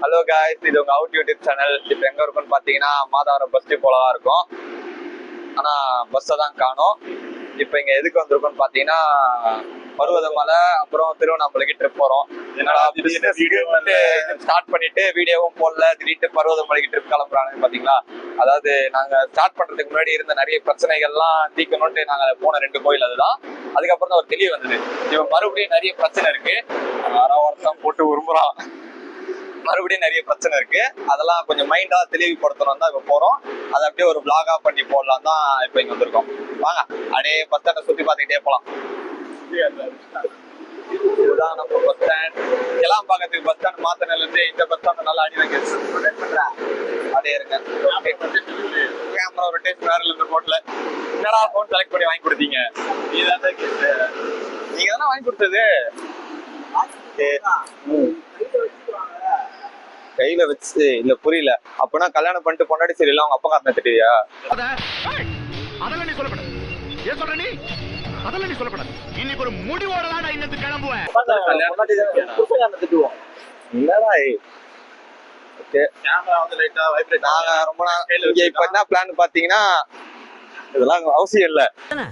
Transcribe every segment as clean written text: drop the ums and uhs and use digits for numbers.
Hello guys, இது உங்க out YouTube channel. இப்போ எங்க இருக்குன்னு பாத்தீங்கன்னா மாதவரம் பஸ் டிப்போல தான் இருக்கும். ஆனா பஸ்ஸை தான் காணோம். இப்போ இங்க எதுக்கு வந்திருக்கோம்னு பாத்தீங்கன்னா பருவதமலை அப்புறம் திருவண்ணாமலைக்கு ட்ரிப் போறோம். என்னடா ஸ்டார்ட் பண்ணிட்டு வீடியோவும் போடல, திடீர்னு பருவதமலைக்கு ட்ரிப் கிளம்புறாங்க பாத்தீங்களா. அதாவது நாங்க ஸ்டார்ட் பண்றதுக்கு முன்னாடி இருந்த நிறைய பிரச்சனைகள்லாம் தீர்க்கணும்ட்டு நாங்க போன 2 கோயில் அதுதான். அதுக்கப்புறம் தான் ஒரு தெளிவு வந்தது. இப்போ மறுபடியும் நிறைய பிரச்சனை இருக்கு, வருஷம் போட்டு உருமுறான். மறுபடியும் நிறைய பிரச்சனை இருக்கு, அதெல்லாம் கொஞ்சம் மைண்டா தெளிவுபடுத்தணும் தான் இப்ப போறோம். அதை அப்படியே ஒரு பிளாகா பண்ணி போடலாம் தான் இப்ப இங்க வந்திருக்கோம். வாங்க அப்படியே பஸ் ஸ்டாண்டை சுத்தி பார்த்துக்கிட்டே போலாம். இதுதான் நம்ம பஸ் ஸ்டாண்ட். எல்லாம் பார்க்கறதுக்கு பஸ் ஸ்டாண்ட் மாத்தினில இருந்து இந்த பஸ் ஸ்டாண்ட் நல்லா அடி வாங்கி அதே இருங்க. கேமரா ரொட்டேஷன் வேற இருந்து போட்டல. என்னடா போன் செலக்ட் பண்ணி வாங்கி கொடுத்தீங்க? நீங்க தானே வாங்கி கொடுத்தது. கையில வச்சு இல்ல, புரியல. அப்பனா கல்யாணம் பண்ணிட்டு பொண்டாடி சரி இல்ல அவங்க அப்பா காரணம் திட்டியா? அதெல்லாம் நீ சொல்லப்படாது. ஏன் சொல்ற நீ? அதெல்லாம் நீ சொல்லப்படாது. இன்னைக்கு ஒரு முடிவோட தான் நான் இன்னது கிளம்புவேன். திட்டுவோம் இல்லடா. ஓகே, கேமரா வந்து லைட்டா வைப்ரேட். நாங்க ரொம்ப இப்ப என்ன பிளான் பாத்தீங்கன்னா இதெல்லாம் அவசியம் இல்ல.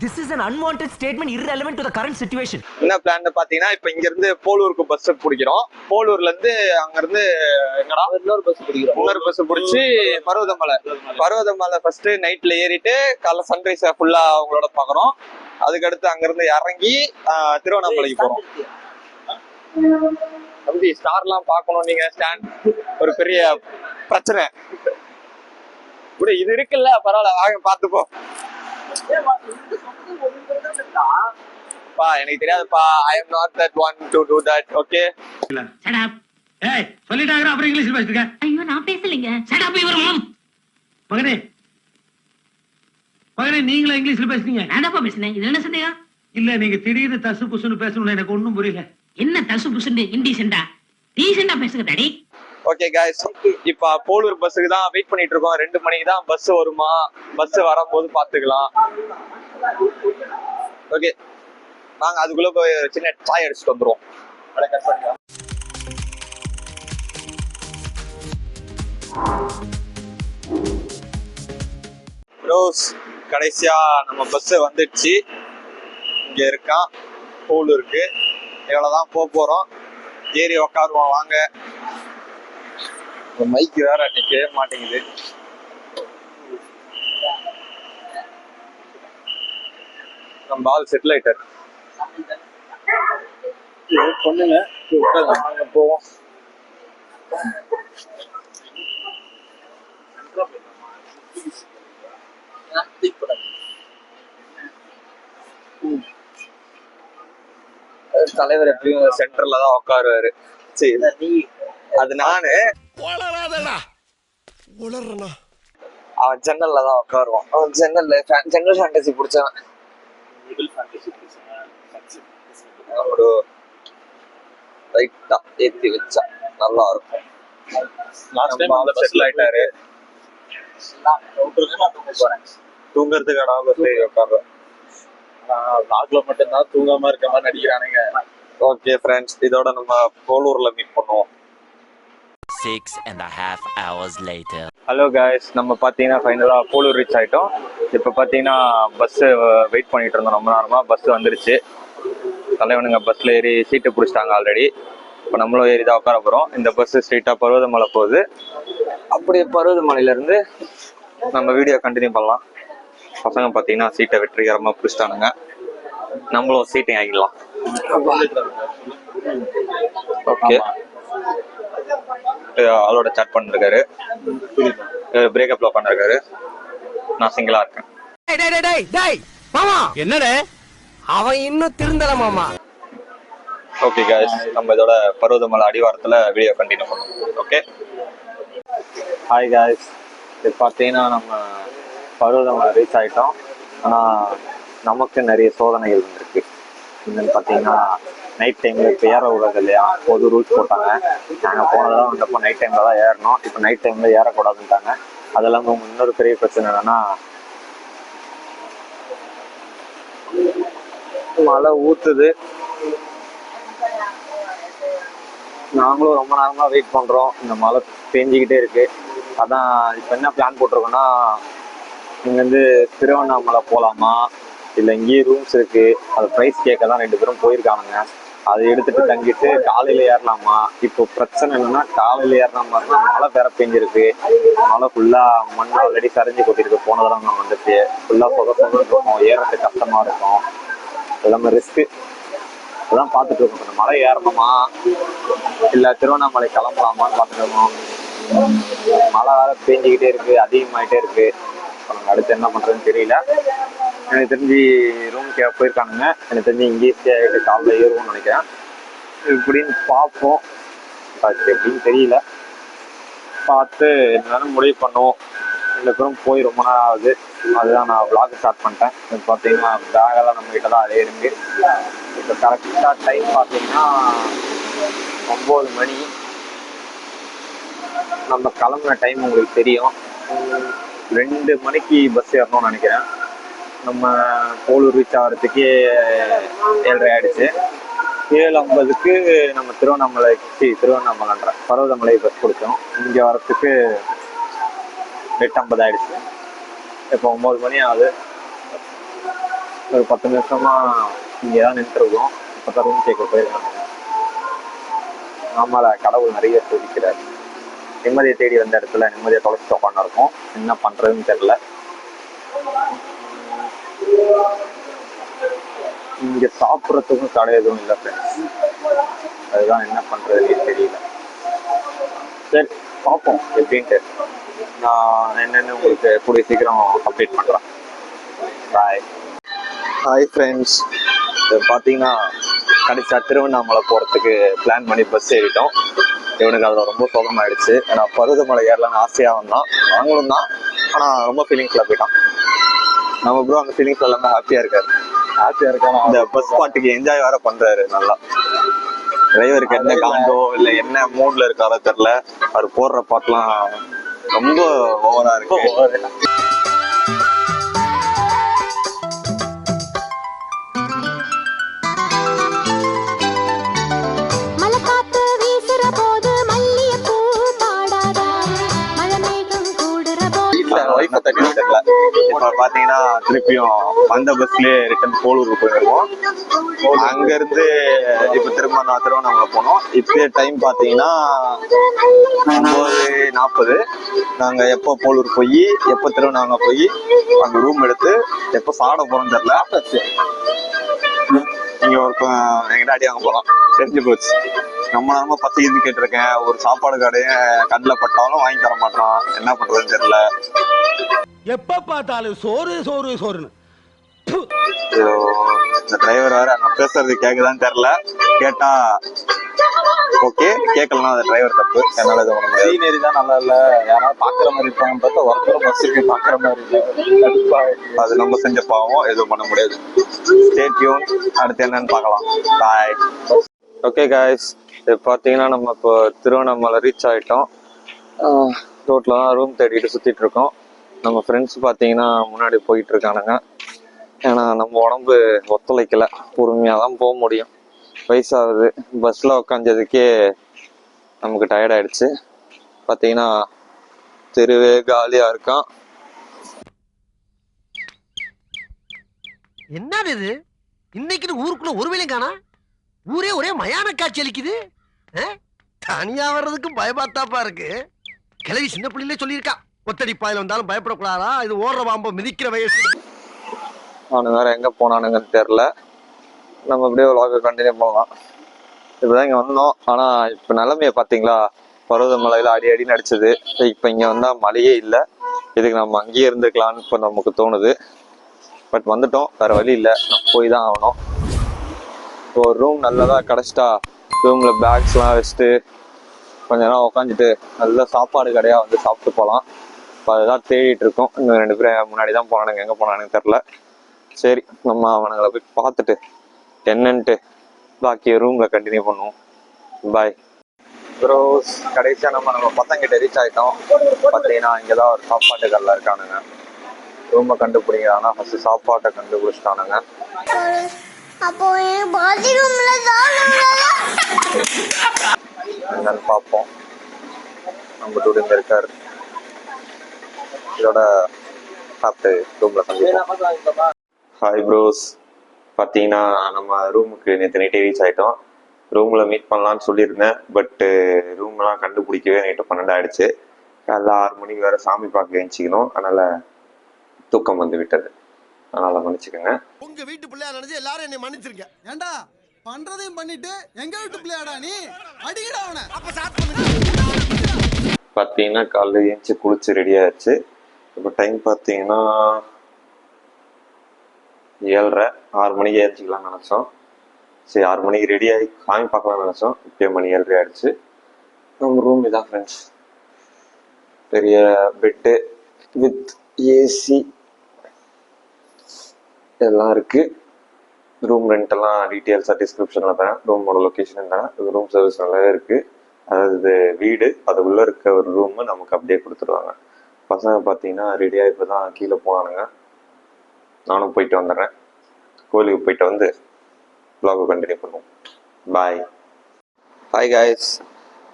This is an unwanted statement irrelevant to the current situation. என்ன பிளான் பாத்தீங்கன்னா இப்ப இங்க இருந்து போலூருக்கு பஸ் பிடிக்கிறோம். போலூர்ல இருந்து அங்க இருந்து எங்கடா இன்னொரு பஸ் பிடிக்கிறோம். இன்னொரு பஸ் பிடிச்சி பருவதமலை ஃபர்ஸ்ட் நைட்ல ஏறிட்டு காலைல சன்ரைஸ் ஃபுல்லா அவங்களோட பாக்குறோம். அதுக்கடுத்து அங்க இருந்து இறங்கி திருவண்ணாமலைக்கு போறோம். அப்படி ஸ்டார்லாம் பாக்கணும். நீங்க ஸ்டாண்ட் ஒரு பெரிய பிரச்சனை. இப்படி இது இருக்குல்ல, பரவாயில்ல வாங்க பாத்துப்போம். பா எனக்கு தெரியாதுப்பா. I am not that one to do that. Okay, shut up. ஏய் சொல்லிட்டாங்க, அப்புறம் இங்கிலீஷ்ல பேசிட்டு. ஐயோ நான் பேசலங்க. shut up இவர மாம். மகனே நீங்களும் இங்கிலீஷ்ல பேசுறீங்க. நான் தான் பேசுறேன். இது என்ன சந்தேகம்? இல்ல நீங்க திடீர்னு தசு புசுன்னு பேசணும், எனக்கு ஒண்ணும் புரியல. என்ன தசு புசுன்னு இன்டீசென்டா? டீசென்டா பேசுங்க டாடி. ஓகே गाइस, இப்ப போலூர் பஸ்ஸுக்கு தான் வெயிட் பண்ணிட்டு இருக்கோம். 2 மணிக்கு தான் பஸ் வருமா. பஸ் வரும்போது பாத்துக்கலாம். ஓகே வாங்க, அதுக்குள்ள போய் சின்ன சாய் அடிச்சுட்டு வந்துருவோம். ரோஸ் கடைசியா நம்ம பஸ் வந்துடுச்சு. இங்க இருக்கான் போலூருக்கு. இவ்வளவுதான் போறோம். ஏறி உக்காருவோம் வாங்க. மைக் வேற நிக்கவே மாட்டேங்குது. நம்ம ஆள் செட்டில் ஆயிட்டார். பொண்ணுங்க போவோம். தலைவர் எப்படியும் சென்டர்ல தான் உட்காருவாரு. சரி, அது நானு அவன் ஜன்னல்ல தான் உட்காருவான். அவன் ஜன்னல் ஃபேண்டசி பிடிச்சவன். ஒரு லைட்டா ஏத்தி வச்சா நல்லா இருக்கும். செட்டில் ஆயிட்டாரு. தூங்குறதுக்கான உட்காருவேன். நாக்குல மட்டும்தான் தூங்காம இருக்க மாதிரி நடிக்கிறானுங்க. ஓகே ஃப்ரெண்ட்ஸ், இதோட நம்ம போலூர்ல மீட் பண்ணுவோம். 6.5 hours later. ஹலோ காய்ஸ், நம்ம பார்த்தீங்கன்னா ஃபைனலாக போலூர் ரீச் ஆகிட்டோம். இப்போ பார்த்தீங்கன்னா பஸ்ஸு வெயிட் பண்ணிட்டு இருந்தோம் ரொம்ப நேரமாக. பஸ் வந்துருச்சு. தலைவனுங்க பஸ்ஸில் ஏறி சீட்டு பிடிச்சிட்டாங்க ஆல்ரெடி. இப்போ நம்மளும் ஏறி தான் உட்கார போகிறோம். இந்த பஸ்ஸு ஸ்ட்ரெயிட்டாக பருவதமலை போகுது. அப்படியே பருவதமலையிலேருந்து நம்ம வீடியோ கண்டினியூ பண்ணலாம். பசங்க பார்த்தீங்கன்னா சீட்டை வெற்றிகரமாக பிடிச்சிட்டானுங்க. நம்மளும் சீட்டை ஆகிடலாம். ஓகே, அவளோட சாட் பண்ணிருக்காரு. பிரேக்கப்ல பண்ணிருக்காரு. நான் சிங்கிளா இருக்கேன். என்னடே அவன் இன்னும் திருந்தல மாமா. ஓகே गाइस, நம்ம இதோட பருவதமலை அடிவாரத்துல வீடியோ கண்டினியூ பண்ணுவோம். ஓகே, ஹாய் गाइस, இது பார்த்தீங்கன்னா நம்ம பருவதமலை ரீச் ஆகிட்டோம். ஆனால் நமக்கு நிறைய சோதனைகள் வந்துருக்கு. என்னன்னு பார்த்தீங்கன்னா நைட் டைமில் இப்போ ஏற விடாது இல்லையா, பொது ரூல்ஸ் போட்டாங்க. நாங்கள் போனதெல்லாம் வந்தப்போ நைட் டைமில் தான் ஏறணும். இப்போ நைட் டைமில் ஏறக்கூடாதுன்ட்டாங்க. அது இல்லாமல் இன்னொரு பெரிய பிரச்சனை என்னன்னா மழை ஊற்றுது. நாங்களும் ரொம்ப நேரமா வெயிட் பண்றோம். இந்த மழை பெஞ்சிக்கிட்டே இருக்கு. அதான் இப்போ என்ன பிளான் போட்டிருக்கோம்னா, இங்கேருந்து திருவண்ணாமலை போகலாமா இல்லை இங்கேயே ரூம்ஸ் இருக்கு, அது ப்ரைஸ் கேட்க தான் 2 பேரும் போயிருக்கானுங்க. அதை எடுத்துட்டு தங்கிட்டு காலையில ஏறலாமா. இப்போ பிரச்சனை என்னன்னா, காலையில ஏறின மாதிரினா மழை வேற பெஞ்சிருக்கு. மழை ஃபுல்லா மண் ஆல்ரெடி கரைஞ்சி கொட்டிருக்கு. போன தடவை நான் வந்துட்டு ஃபுல்லா சொதம் இருக்கும், ஏறத்துக்கு கஷ்டமா இருக்கும், எல்லாமே ரிஸ்க்கு. அதான் பார்த்துட்டு இருக்கோம், இந்த மலை ஏறணுமா இல்லை திருவண்ணாமலை கிளம்பலாமான்னு பார்த்துட்டு இருக்கோம். மழை வேற பெஞ்சிக்கிட்டே இருக்கு, அதிகமாயிட்டே இருக்கு. அடுத்து என்ன பண்றதுன்னு தெரியல. எனக்கு தெரிஞ்சு ரூம் போயிருக்கானுங்க. எனக்கு தெரிஞ்சு இங்கேயே ஸ்டே ஆகிட்டு காலைல ஏறுவோம்னு நினைக்கிறேன். இப்படின்னு பார்ப்போம், எப்படின்னு தெரியல. பார்த்து என்னன்னு முடிவு பண்ணுவோம். 2 பேரும் போய் ரொம்ப நேரம் ஆகுது. அதுதான் நான் vlog ஸ்டார்ட் பண்ணிட்டேன். இப்போ பார்த்தீங்கன்னா பேகெல்லாம் நம்ம கிட்ட தான் அதே இருக்கு. இப்போ கரெக்டாக டைம் பார்த்தீங்கன்னா 9 மணி. நம்ம கிளம்புன டைம் உங்களுக்கு தெரியும். 2 மணிக்கு பஸ் ஏறணும்னு நினைக்கிறேன். நம்ம போலூர் ரீச் ஆகிறதுக்கே 7:30 ஆயிடுச்சு. 7:50க்கு நம்ம திருவண்ணாமலைன்ற பர்வதமலை பஸ் பிடிச்சோம். இங்கே வரத்துக்கு 8:50 ஆயிடுச்சு. இப்போ 9 மணி ஆகுது. ஒரு 10 நிமிஷமா இங்கே தான் நின்றுருக்கோம். இப்போ தான் ரூம் கேட்க போயிருக்காங்க. ஆமாம், கடவுள் நிறைய சோதிக்கிறார். நிம்மதியை தேடி வந்த இடத்துல நிம்மதியை தொலைச்சிட்டு உட்காந்துருக்கோம். என்ன பண்றதுன்னு தெரியல. இங்க சாப்பிட்றதுக்கும் கடை எதுவும் இல்லை ஃப்ரெண்ட்ஸ். அதுதான் என்ன பண்றதுன்னே தெரியல. சரி பார்ப்போம் எப்படின்ட்டு. நான் என்னென்னு உங்களுக்கு கூடிய சீக்கிரம் அப்டேட் பண்றேன். பாய். ஹாய் ஃப்ரெண்ட்ஸ், பார்த்தீங்கன்னா கடைசியா திருவண்ணாமலை போகிறதுக்கு பிளான் பண்ணி பஸ் ஏறிட்டோம். இவனுக்கு அதில் ரொம்ப சோகமாயிடுச்சு. ஏன்னா பருவதமலை ஏறலான்னு ஆசையாக வந்தான், நாங்களும் தான். ஆனால் ரொம்ப ஃபீலிங்ஸில் போயிட்டான். நம்ம ப்ரோ அந்த ஃபீலிங்ஸ் எல்லாமே ஹாப்பியாக இருக்காரு. இந்த பஸ் பாட்டுக்கு என்ஜாய் வேற பண்றாரு நல்லா. டிரைவருக்கு என்ன காண்டோ இல்லை என்ன மூட்ல இருக்காரோ தெரியல, அவர் போடுற பாட்டுலாம் ரொம்ப ஓவரா இருக்கு. இப்ப பாத்தீங்கன்னா திருப்பியும் வந்த பஸ்லயே ரிட்டர்ன் போலூருக்கு போயிருவோம். அங்க இருந்து இப்ப திருவண்ணாமலை போனோம். இப்ப டைம் பாத்தீங்கன்னா 9:40. நாங்க எப்போ போலூர் போய் எப்போ திருவண்ணாமலை போய் அங்க ரூம் எடுத்து எப்போ சாப்பிட போறோம் தெரியல. இங்க ஒரு எங்க டாடி அங்க போலாம் தெரிஞ்சு போச்சு. ரொம்ப நேரமா பசிக்குதுன்னு கேட்டிருக்கேன். ஒரு சாப்பாடு கடையும் கண்ணில் பட்டாலும் வாங்கி தர மாட்டான். என்ன பண்றதுன்னு தெரியல. எப்ப பார்த்தாலும் சோறு சோறு சோறுன்னு. இந்த டிரைவர் வேற நான் பேசுறது கேக்குதான்னு தெரியல. கேட்டா ஓகே, கேட்கலன்னா அது டிரைவர் தப்பு. என்னால இது பண்ண முடியாது. சீனரி தான் நல்லா இல்ல, யாராவது பாக்குற மாதிரி இருப்பாங்கன்னு பார்த்தா ஒருத்தர் பஸ்ஸுக்கு பாக்குற மாதிரி இல்லை. அது நம்ம செஞ்ச பாவம், எதுவும் பண்ண முடியாது. Stay tune. அடுத்து என்னன்னு பார்க்கலாம். பாய். ஓகே காய்ஸ், இது பார்த்தீங்கன்னா நம்ம இப்போ திருவண்ணாமலை ரீச் ஆகிட்டோம். ரோட்டில் தான் ரூம் தேடிட்டு சுற்றிட்டு இருக்கோம். நம்ம ஃப்ரெண்ட்ஸ் பார்த்தீங்கன்னா முன்னாடி போயிட்டு இருக்கானுங்க. ஏன்னா நம்ம உடம்பு ஒத்துழைக்கலை, பொறுமையாக தான் போக முடியும். வயசாகுது. பஸ்ஸில் உக்காந்ததுக்கே நமக்கு டயர்ட் ஆயிடுச்சு. பார்த்தீங்கன்னா தெருவே காலியாக இருக்கான். என்னது இது? இன்னைக்கு ஊருக்குள்ள ஒரு வேலையும் காணா. ஊரே ஒரே மயான காட்சி அளிக்குது. தனியா வர்றதுக்கு பயமாத்தாப்பா இருக்கு. கிளவி சின்ன பிள்ளையிலே சொல்லியிருக்கா, ஒத்தடி பாயில வந்தாலும் பயப்படக்கூடாதா, இது ஓடுற பாம்பு மிதிக்கிற வயசு. அவனு வேற எங்க போனானுங்கன்னு தெரியல. நம்ம அப்படியே vlog கண்டினியூ பண்ணலாம். இப்பதான் இங்க வந்தோம். ஆனா இப்ப நிலைமைய பாத்தீங்களா, பருவதமலையில அடி அடி நடிச்சது. இப்ப இங்க வந்தா மழையே இல்லை. இதுக்கு நம்ம அங்கேயே இருந்துக்கலான்னு இப்ப நமக்கு தோணுது. பட் வந்துட்டோம், வேற வழி இல்லை, போய் தான் ஆகணும். இப்போ ஒரு ரூம் நல்லதா கிடைச்சிட்டா ரூம்ல பேக்ஸ்லாம் வச்சுட்டு கொஞ்ச நேரம் உட்காந்துட்டு நல்ல சாப்பாடு கடையா வந்து சாப்பிட்டு போகலாம். இப்போ அதுதான் தேடிட்டு இருக்கோம். இன்னும் 2 பேரும் முன்னாடி தான் போனானுங்க, எங்கே போனானுன்னு தெரில. சரி, நம்ம அவனுங்களை போய் பார்த்துட்டு என்னன்ட்டு பாக்கி ரூம்ல கண்டினியூ பண்ணுவோம். பாய் ப்ரோஸ். கடைசியாக நம்ம பசங்கிட்ட ரீச் ஆகிட்டோம். பார்த்தீங்கன்னா இங்கே தான் ஒரு சாப்பாட்டு கல்ல இருக்கானுங்க. ரூமை கண்டுபிடிங்க. ஆனால் ஃபர்ஸ்ட் சாப்பாட்டை கண்டுபிடிச்சிட்டானுங்க. என்னன்னு பார்ப்போம். நம்ம டூடிங்க இருக்காரு. இதோட சாப்பிட்டு ரூமில் சந்திப்போம். Hi bros. பார்த்தீங்கன்னா நம்ம ரூமுக்கு நேற்று நைட்டே ரீச் ஆகிட்டோம். ரூமில் மீட் பண்ணலான்னு சொல்லியிருந்தேன். பட்டு ரூம்லாம் கண்டுபிடிக்கவே நைட்டு 12 ஆகிடுச்சு. காலைல 6 மணிக்கு வேறு சாமி பார்க்க எழுச்சிக்கணும். அதனால் தூக்கம் வந்து விட்டது. அதனால் மன்னிச்சுக்கோங்க. உங்க வீட்டு பிள்ளையா நினைச்சு எல்லாரும் என்னை மன்னிச்சிருங்க. ஏண்டா பண்றதையும் பண்ணிட்டு எங்க வீட்டு பிள்ளையாடா நீ? அடிக்கடா அவனை. அப்ப ஸ்டார்ட் பண்ணுங்க. பார்த்தீங்கன்னா காலைல ஏஞ்சி குளிச்சு ரெடி ஆயிடுச்சு. இப்போ டைம் பார்த்தீங்கன்னா 7:30. 6 மணிக்கு ஏஞ்சிக்கலாம்னு நினச்சோம். சரி 6 மணிக்கு ரெடி ஆகி சாமி பார்க்கலாம்னு நினச்சோம். இப்போ மணி 7:30 ஆயிடுச்சு. நம்ம ரூம் இதான் ஃப்ரெண்ட்ஸ். பெரிய பெட்டு வித் ஏசி எல்லாம் இருக்குது. ரூம் ரெண்டெல்லாம் டீட்டெயில்ஸாக டிஸ்கிரிப்ஷனில் தரேன். ரூமோட லொக்கேஷன் தரேன். இது ரூம் சர்வீஸ் நல்லாவே இருக்குது. அதாவது இது வீடு, அது உள்ளே இருக்க ஒரு ரூமு நமக்கு அப்படியே கொடுத்துருவாங்க. பசங்க பார்த்தீங்கன்னா ரெடியாக இப்போ தான் கீழே போனானுங்க. நானும் போயிட்டு வந்துடுறேன். கோயிலுக்கு போயிட்டு வந்து வ்ளாகை கண்டினியூ பண்ணுவோம். பாய். Hi guys.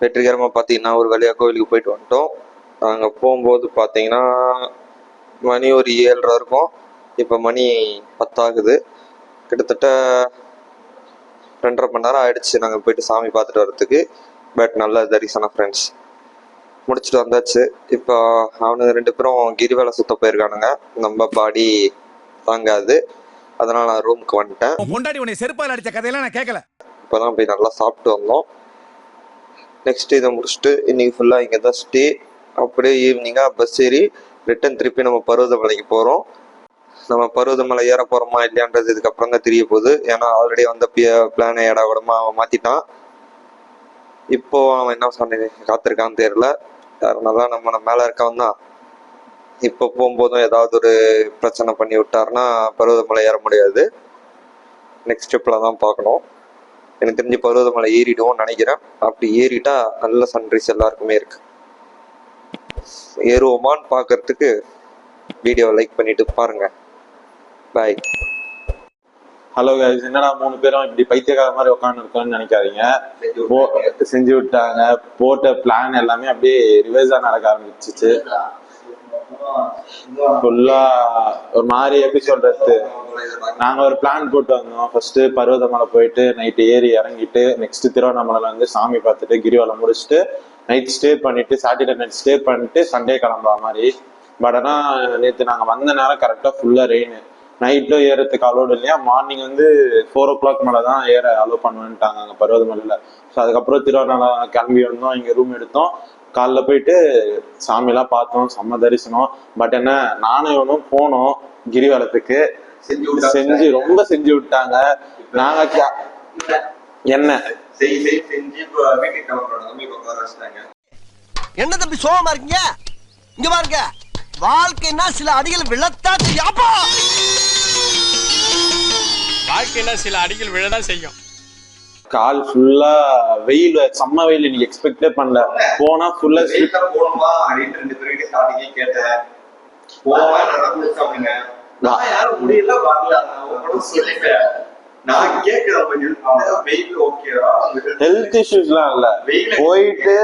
வெற்றிகரமாக பார்த்தீங்கன்னா ஒரு வழியாக கோயிலுக்கு போயிட்டு வந்துட்டோம். அங்கே போகும்போது பார்த்தீங்கன்னா மணி ஒரு 7:30 இருக்கும். இப்போ மணி 10 ஆகுது. கிட்டத்தட்ட 2.5 மணி நேரம் ஆயிடுச்சு நாங்கள் போயிட்டு சாமி பார்த்துட்டு வர்றதுக்கு. பட் நல்ல தரிசனம் ஃப்ரெண்ட்ஸ். முடிச்சுட்டு வந்தாச்சு. இப்போ அவனுங்க 2 பேரும் கிரிவலை சுத்த போயிருக்கானுங்க. நம்ம பாடி தாங்காது, அதனால் நான் ரூமுக்கு வந்துட்டேன். பொண்டாடி உன்னை செருப்பால் அடிச்ச கதையெல்லாம் நான் கேட்கல. இப்போ தான் போய் நல்லா சாப்பிட்டு வந்தோம். நெக்ஸ்ட் இதை முடிச்சுட்டு இன்னைக்கு ஃபுல்லாக இங்கே தான் ஸ்டே. அப்படியே ஈவினிங்காக பஸ் ஏறி ரிட்டன் திருப்பி நம்ம பருவதமலைக்கு போகிறோம். நம்ம பருவதமலை ஏற போகிறோமா இல்லையான்றது இதுக்கப்புறம் தான் தெரிய போகுது. ஏன்னா ஆல்ரெடி வந்த பிளானை ஏடா கூடமா அவன் மாற்றிட்டான். இப்போ அவன் என்ன சொன்ன காத்திருக்கான்னு தெரியல. அதனால நம்ம மேலே இருக்கவன் தான். இப்போ போகும்போதும் ஏதாவது ஒரு பிரச்சனை பண்ணி விட்டாருன்னா பருவதமலை ஏற முடியாது. நெக்ஸ்ட் ஸ்டெப்பில் தான் பார்க்கணும். எனக்கு தெரிஞ்சு பருவதமலை ஏறிடுவோம்னு நினைக்கிறேன். அப்படி ஏறிட்டா நல்ல சன்ரைஸ் எல்லாருக்குமே இருக்கு. ஏறுவோமான்னு பார்க்கறதுக்கு வீடியோவை லைக் பண்ணிட்டு பாருங்க. பாய். Hello guys. என்னடா 3 பேரும் இப்படி பைத்தியக்கார மாதிரி உட்காந்து இருக்கோம்னு நினைக்காதீங்க. செஞ்சு விட்டாங்க. போட்ட பிளான் எல்லாமே அப்படியே ரிவைஸா நடக்க ஆரம்பிச்சிச்சு. ஃபுல்லா ஒரு மாதிரி எப்படி சொல்றது, நாங்க ஒரு பிளான் போட்டு வந்தோம். ஃபர்ஸ்ட் பருவதமலை போயிட்டு நைட்டு ஏறி இறங்கிட்டு நெக்ஸ்ட் திருவண்ணாமலையில வந்து சாமி பார்த்துட்டு கிரிவலம் முடிச்சுட்டு நைட் ஸ்டே பண்ணிட்டு சாட்டர்டே நைட் ஸ்டே பண்ணிட்டு சண்டே கிளம்புற மாதிரி. பட் ஆனால் நேற்று நாங்கள் வந்த நேரம் கரெக்டாக ஃபுல்லாக ரெயின். நைட்டும் ஏறத்துக்கு அலோடு இல்லையா. மார்னிங் வந்து 4 o'clock மேலே தான் ஏற அலோவ் பண்ணுவேன்ட்டாங்க அங்கே பருவதமலையில். ஸோ அதுக்கப்புறம் திருவண்ணாமலை கிளம்பி வந்தோம். இங்கே ரூம் எடுத்தோம். காலைல போயிட்டு சாமியெல்லாம் பார்த்தோம். செம்ம தரிசனம். பட் என்ன, நானும் இவனும் போனோம் கிரிவலத்துக்கு. செஞ்சு ரொம்ப செஞ்சு விட்டாங்க. நாங்க என்ன என்ன தம்பி சோகமா இருக்கீங்க? இங்க பாருங்க, வாழ்க்கைன்னா சில அடிகள் விழத்தா தெரியாப்பா. வாழ்க்கையில சில அடிகள் விழதான் செய்யும். கால் ஃபுல்லா வெயில், செம்ம வெயில். இன்னைக்கு எக்ஸ்பெக்டே பண்ணல. போனா ஃபுல்லா போனோமா அப்படின்னு 2 பேருக்கு ஸ்டார்டிங்கே கேட்டேன். நான் யாரும் முடியல வரல. நான் கேட்கிறேன் ஹெல்த் இஷ்யூஸ்லாம் இல்ல. போயிட்டு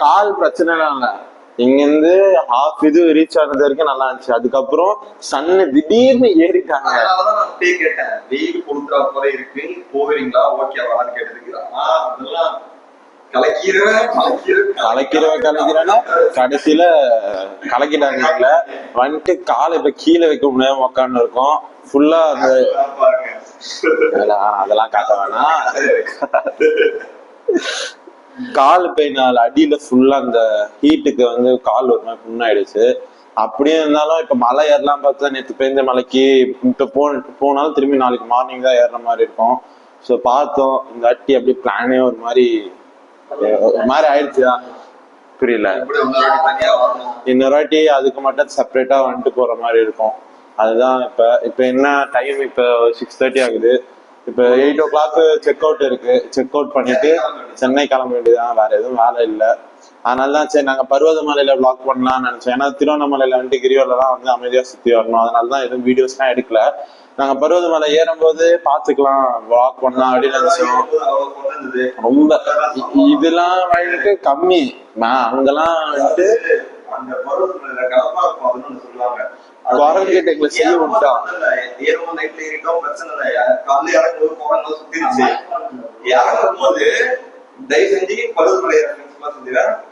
கால் பிரச்சனைலாம் இல்ல. இங்கிருந்து ஹாஃப் இது ரீச் ஆனது வரைக்கும் நல்லா இருந்துச்சு. அதுக்கப்புறம் சன்னு திடீர்னு ஏறிட்டாங்க. கேட்டேன் வெயில் கொடுக்குற போல இருக்கு, போகிறீங்களா ஓகே வரான்னு கேட்டதுக்கு அதெல்லாம் கலக்கிறேன்னா கடைசியில கலக்கிட்டாங்க. வந்துட்டு காலை இப்ப கீழே வைக்க முடியாம உக்காந்து இருக்கோம். ஃபுல்லா அந்த அதெல்லாம் காட்ட வேணாம். கால் பெயினால அடியில ஃபுல்லா அந்த ஹீட்டுக்கு வந்து கால் ஒரு மாதிரி புண்ணாயிடுச்சு. அப்படியே இருந்தாலும் இப்ப மலை ஏறலாம் பார்த்தா நேற்று பெய்ஞ்ச மலைக்கு இப்ப போனாலும் திரும்பி நாளைக்கு மார்னிங் தான் ஏறுற மாதிரி இருக்கும். ஸோ பார்த்தோம். இந்த அட்டி அப்படியே பிளானே ஒரு மாதிரி ஆயிடுச்சுதான். புரியல. இன்னொரு வாட்டி அதுக்கு மட்டும் செப்பரேட்டா வந்துட்டு போற மாதிரி இருக்கும். அதுதான் இப்ப என்ன டைம், இப்ப 6:30 ஆகுது. இப்ப 8 o'clock செக் அவுட் இருக்கு. செக் அவுட் பண்ணிட்டு சென்னை கிளம்ப வேண்டியதான். வேற எதுவும் வேலை இல்லை. அதனால தான் சரி நாங்க பருவதமலையில விளாக் பண்ணலாம்னு நினைச்சோம். ஏன்னா திருவண்ணாமலையில வந்துட்டு கிரிவலம் வந்து அமைதியா சுத்தி வரணும், அதனாலதான் எதுவும் வீடியோஸ்லாம் எடுக்கல. நாங்க பருவதமலை ஏறும்போது பாத்துக்கலாம் விளாக் பண்ணலாம் அப்படின்னு நினைச்சோம். ரொம்ப இதெல்லாம் வந்துட்டு கம்மி, அங்கெல்லாம் வந்துட்டு குரங்கிட்ட எங்களை செய்ய விட்டான். தயவு செஞ்சு பருவமலை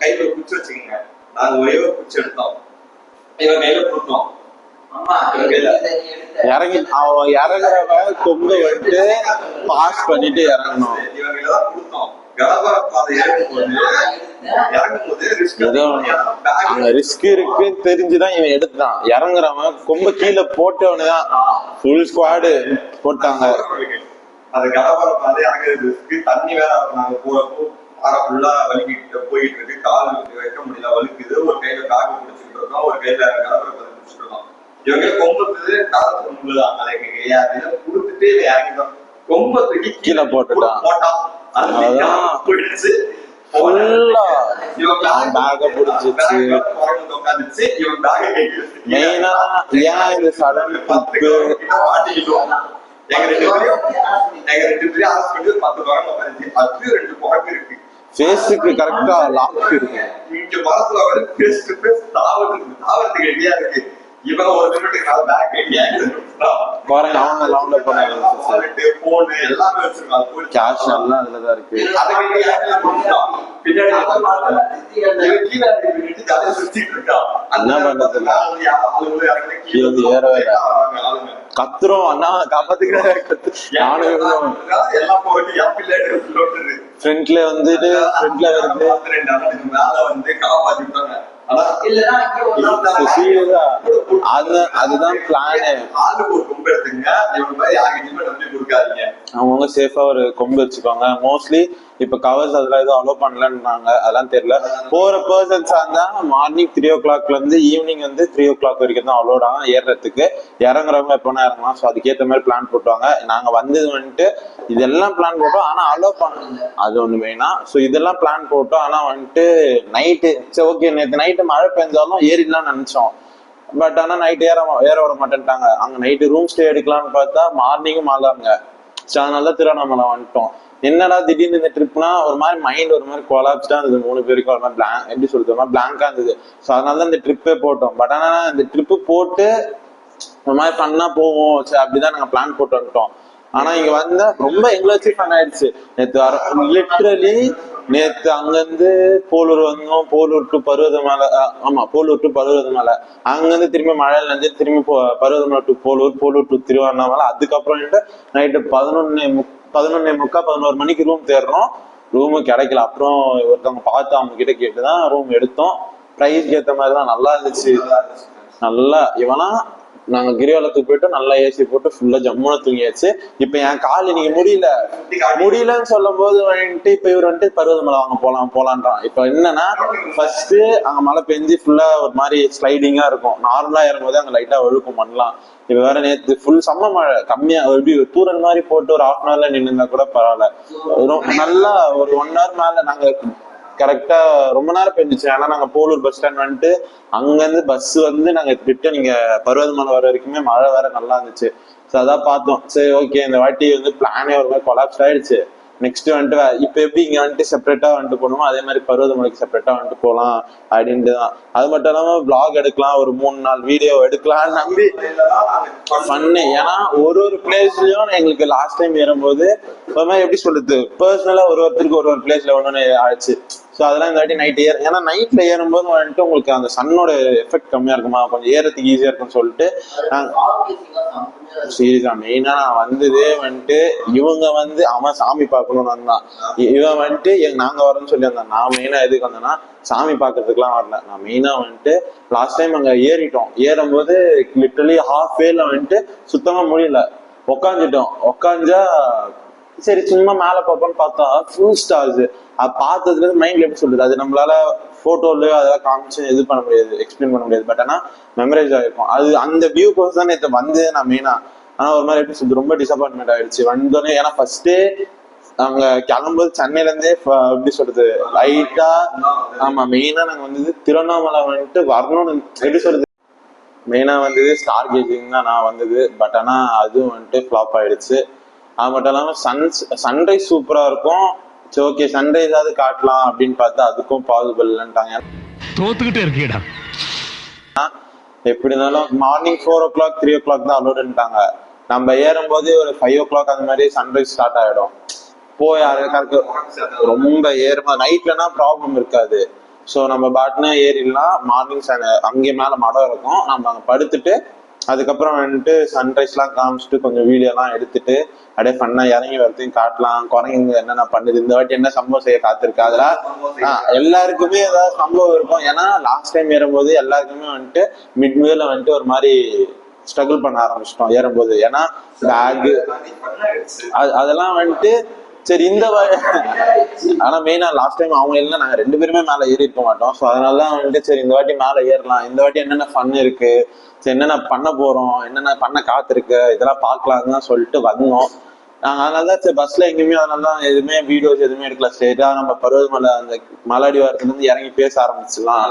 கையில ஒரு குச்சி வச்சுக்கோங்க. நாங்க ஒரே ஒரு குச்சி எடுத்தோம், இவன் கையில கொடுத்தோம். இறங்கி அவன் இறங்குறவ கொம்பு வந்துட்டு பாஸ் பண்ணிட்டு இறங்கணும். இவங்கதான் கொடுத்தோம். அங்க ரிஸ்க் இருக்கு தெரிஞ்சுதான் இவன் எடுத்தான். இறங்குறவன் கொம்பு கீழே போட்டவனுதான் ஃபுல் ஸ்குவாடு போட்டாங்க. அது கடப்பாறை பாதை இறங்குறதுக்கு தண்ணி வேற நாங்க போறப்போ ஃபுல்லா வலிக்கிட்டு போயிட்டு இருக்கு. கால் வைக்க முடியல, வலிக்குது. ஒரு கையில காக்க பிடிச்சிட்டு இருக்கோம், ஒரு கையில கடப்பாறை பாதை பிடிச்சிட்டு இருக்கோம். இவங்க கொம்புக்கு காலத்துக்கு முள்ளுதான், அதை கொடுத்துட்டு இறங்கிட்டோம். கொம்பை தூக்கி கீழே போட்டான். போயிடுச்சு. மெயினா ஏன் இந்த சடன் மாட்டிக்கிட்டோம். எங்க ரெண்டு பேரும் ஹாஸ்பிட்டல் 10 வாரம் உட்காந்துச்சு. அது 2 குழம்பு இருக்கு. ஃபேஸுக்கு கரெக்டா லாக் இருக்கு. இங்க மரத்துல வந்து ஃபேஸ் டு ஃபேஸ் தாவறதுக்கு ரெடியா இருக்கு. இவன் ஒரு நிமிடத்துக்கு பேக் ரெடியா பாருங்க, அவங்க லவுண்ட்ல போனாங்க. போன் எல்லாமே வச்சிருக்காங்க. கேஷ் எல்லாம் அதுலதான் இருக்கு. பின்னாடி என்ன பண்றது, கீழே வந்து ஏறவே கத்துறோம். அண்ணா காப்பாத்துக்கிற நானும் ஃப்ரண்ட்ல வந்துட்டு ஃப்ரண்ட்ல வருது. அதுதான் பிளானு. அவங்க சேஃபா ஒரு கொம்பு வச்சுக்கோங்க. மோஸ்ட்லி இப்ப கவர்ஸ் அதெல்லாம் எதுவும் அலோ பண்ணலன்றாங்க, அதெல்லாம் தெரியல. போற பர்சன்ஸா இருந்தா மார்னிங் 3 o'clock இருந்து ஈவினிங் வந்து 3 o'clock வரைக்கும் தான் அலோடாங்க ஏறுறதுக்கு. இறங்குறவங்க எப்போனா இறங்கலாம். ஸோ அதுக்கேற்ற மாதிரி பிளான் போட்டுவாங்க. நாங்க வந்தது வந்துட்டு இதெல்லாம் பிளான் போட்டோம், ஆனா அலோ பண்ண அது ஒண்ணு வேணாம். ஸோ இதெல்லாம் பிளான் போட்டோம், ஆனா வந்துட்டு நைட்டு சரி ஓகே, நேற்று நைட்டு மழை பெஞ்சாலும் ஏறிடலாம்னு நினைச்சோம். பட் ஆனா நைட் ஏற விட மாட்டேன்ட்டாங்க. அங்க நைட்டு ரூம் ஸ்டே எடுக்கலாம்னு பார்த்தா மார்னிங்கும் மாலாங்க. ஸோ அதனால திருவண்ணாமலை வந்துட்டோம். என்னடா திடீர்னு இந்த ட்ரிப்னா ஒரு மாதிரி மைண்ட் ஒரு மாதிரி கொலாப்ஸ்டா இருந்தது. 3 பேருக்கும் ஒரு மாதிரி எப்படி சொல்றது, பிளாங்கா இருந்தது. ஸோ அதனால தான் இந்த ட்ரிப்பே போட்டோம். பட் ஆனா இந்த ட்ரிப்பு போட்டு ஒரு மாதிரி பண்ணா போவோம், சரி அப்படிதான் நாங்க பிளான் போட்டு வந்துட்டோம். ஆனா இங்க வந்தா ரொம்ப எங்களை வச்சு ஃபன் ஆயிடுச்சு. நேற்று லிட்ரலி நேற்று அங்கிருந்து போலூர் வந்தோம். போலூர் டு பருவதமலை, ஆமா போலூர் டு பருவதமலை. அங்கிருந்து திரும்பி மழையில இருந்து திரும்பி பருவதமலை டு போலூர், போலூர் டு திருவண்ணாமலை. அதுக்கப்புறம் நைட்டு 11:30 மணிக்கு ரூம் தேடுறோம். ரூமு கிடைக்கல. அப்புறம் ஒருத்தவங்க பார்த்து அவங்க கிட்ட கேட்டுதான் ரூம் எடுத்தோம். ப்ரைஸ்க்கு ஏற்ற மாதிரி தான் நல்லா இருந்துச்சு. நல்லா இவனா நாங்க கிரிவலத்துக்கு போயிட்டு நல்லா ஏசி போட்டு ஃபுல்லா ஜம்முன தூங்கியாச்சு. இப்ப என் கால் இன்னைக்கு முடியலன்னு சொல்லும் போது வந்துட்டு இப்ப இவர் வந்துட்டு பருவதமலை வாங்க போலான்றான். இப்ப என்னன்னா ஃபர்ஸ்ட் அங்க மழை பெஞ்சு ஃபுல்லா ஒரு மாதிரி ஸ்லைடிங்கா இருக்கும். நார்மலா இறங்கும்போது அங்க லைட்டா ஒழுக்கும் பண்ணலாம். இப்ப வேற நேற்று ஃபுல் செம்ம மழை, கம்மியா எப்படி தூரல் மாதிரி போட்டு ஒரு 1/2 hourல நின்னுந்தா கூட பரவாயில்ல. நல்லா ஒரு 1 hour மேல நாங்க கரெக்டா ரொம்ப நேரம் பெஞ்சிச்சு. ஆனா நாங்க போலூர் பஸ் ஸ்டாண்ட் வந்துட்டு அங்க இருந்து பஸ் வந்து நாங்க ரிட்டன் நீங்க பருவதமலை வர வரைக்குமே மழை வேற நல்லா இருந்துச்சு. ஸோ அதான் பார்த்தோம். சரி ஓகே, இந்த வாட்டி வந்து பிளானே ஒரு மாதிரி கொலாப்ஸ் ஆயிடுச்சு. நெக்ஸ்ட் வந்துட்டு இப்ப எப்படி இங்க வந்துட்டு செப்பரேட்டா வந்துட்டு போகணுமோ அதே மாதிரி பருவதமலைக்கு செப்பரேட்டா வந்துட்டு போகலாம் அப்படின்ட்டு தான். அது மட்டும் இல்லாம பிளாக் எடுக்கலாம், ஒரு 3-4 வீடியோ எடுக்கலாம்னு நம்பி பண்ணு. ஏன்னா ஒரு பிளேஸ்லயும் எங்களுக்கு லாஸ்ட் டைம் ஏறும்போது ஒரு மாதிரி எப்படி சொல்றது, பர்சனலா ஒருத்தருக்கு ஒரு பிளேஸ்ல ஒண்ணு ஆயிடுச்சு. ஸோ அதெல்லாம் இந்த வாட்டி நைட் ஏன்னா நைட்ல ஏறும்போது வந்துட்டு உங்களுக்கு அந்த சன்னோட எஃபெக்ட் கம்மியா இருக்குமா, கொஞ்சம் ஏறதுக்கு ஈஸியா இருக்கும்னு சொல்லிட்டு சீரியஸா மெயினா நான் வந்ததே வந்துட்டு இவங்க வந்து அவன் சாமி பார்க்கணும்னு வந்தான். இவன் வந்துட்டு நாங்க வரோம்னு சொல்லி வந்தான். நான் மெயினா எதுக்கு வந்தேன்னா சாமி பார்க்கறதுக்குலாம் வரல. நான் மெயினா வந்துட்டு லாஸ்ட் டைம் அங்க ஏறும்போது லிட்டரலி ஹாஃப் வேல வந்துட்டு சுத்தமா முடியல, உக்காஞ்சா சரி சும்மா மேல பார்ப்போம்னு பார்த்தா ஃபுல் ஸ்டார்ஸ். அது பார்த்ததுல இருந்து மைண்ட்ல எப்படி சொல்றது, அது நம்மளால போட்டோலயோ அதெல்லாம் காமிச்சு இது பண்ண முடியாது, எக்ஸ்பிளைன் பண்ண முடியாது. பட் ஆனா மெமரைஸ் ஆயிருக்கும். அது அந்த வியூ கோர்ஸ் தான் நேற்று வந்து நான் மெயினா. ஆனா ஒரு மாதிரி எப்படி சொல்றது ரொம்ப டிசப்பாயின்மெண்ட் ஆயிடுச்சு வந்தோடனே. ஏன்னா ஃபர்ஸ்டே நாங்க கிளம்பும்போது சென்னையில இருந்தே எப்படி சொல்றது லைட்டா ஆமா மெயினா நாங்க வந்து திருவண்ணாமலை வந்துட்டு வரணும்னு எப்படி சொல்றது மெயினா வந்து ஸ்டார் கேஜிங் தான் நான் வந்தது. பட் ஆனா அதுவும் வந்துட்டு ஃபிளாப் ஆயிடுச்சு. அது மட்டும் இல்லாம சன்ரைஸ் சூப்பரா இருக்கும். சரி ஓகே சன்ரைஸாவது காட்டலாம் அப்படின்னு பார்த்தா அதுக்கும் பாசிபிள் இல்லைன்ட்டாங்க. தோத்துக்கிட்டே இருக்கீடா. எப்படி இருந்தாலும் மார்னிங் 4 o'clock 3 o'clock தான் அலோடுன்ட்டாங்க. நம்ம ஏறும்போது ஒரு 5 o'clock அந்த மாதிரி சன்ரைஸ் ஸ்டார்ட் ஆயிடும். போய் ரொம்ப ஏறுமா நைட்லனா ப்ராப்ளம் இருக்காது. ஸோ நம்ம பாட்னா ஏறிடலாம். மார்னிங் அங்கே மேல மடம் இருக்கும். நம்ம அங்கே படுத்துட்டு அதுக்கப்புறம் வந்துட்டு சன்ரைஸ்லாம் காமிச்சிட்டு கொஞ்சம் வீடியோலாம் எடுத்துட்டு அப்படியே பண்ணா இறங்கி வரத்தையும் காட்டலாம். குரங்குங்க என்னென்ன பண்ணுது, இந்த வாட்டி என்ன சம்பவம் செய்ய காத்திருக்கு, அதெல்லாம் எல்லாருக்குமே ஏதாவது சம்பவம் இருக்கும். ஏன்னா லாஸ்ட் டைம் ஏறும்போது எல்லாருக்குமே வந்துட்டு மிட்வேல வந்துட்டு ஒரு மாதிரி ஸ்ட்ரகிள் பண்ண ஆரம்பிச்சிட்டோம் ஏறும்போது. ஏன்னா பேகு அதெல்லாம் வந்துட்டு சரி இந்த ஆனா மெயினா லாஸ்ட் டைம் அவங்க இல்லைன்னா நாங்க 2 பேருமே மேல ஏறி இருக்க மாட்டோம். ஸோ அதனாலதான் வந்துட்டு சரி இந்த வாட்டி மேல ஏறலாம், இந்த வாட்டி என்னென்ன ஃபன் இருக்கு, சரி என்னென்ன பண்ண போறோம், என்னென்ன பண்ண காத்திருக்கு, இதெல்லாம் பார்க்கலாம்னு தான் சொல்லிட்டு வந்தோம். நாங்க அதனாலதான் சரி பஸ்ல எங்கேயுமே அதனாலதான் எதுவுமே வீடியோஸ் எதுவுமே எடுக்கல. ஸ்ட்ரெயிட்டா நம்ம பருவமலை அந்த மலாடி வாரத்துல இருந்து இறங்கி பேச ஆரம்பிச்சிடலாம்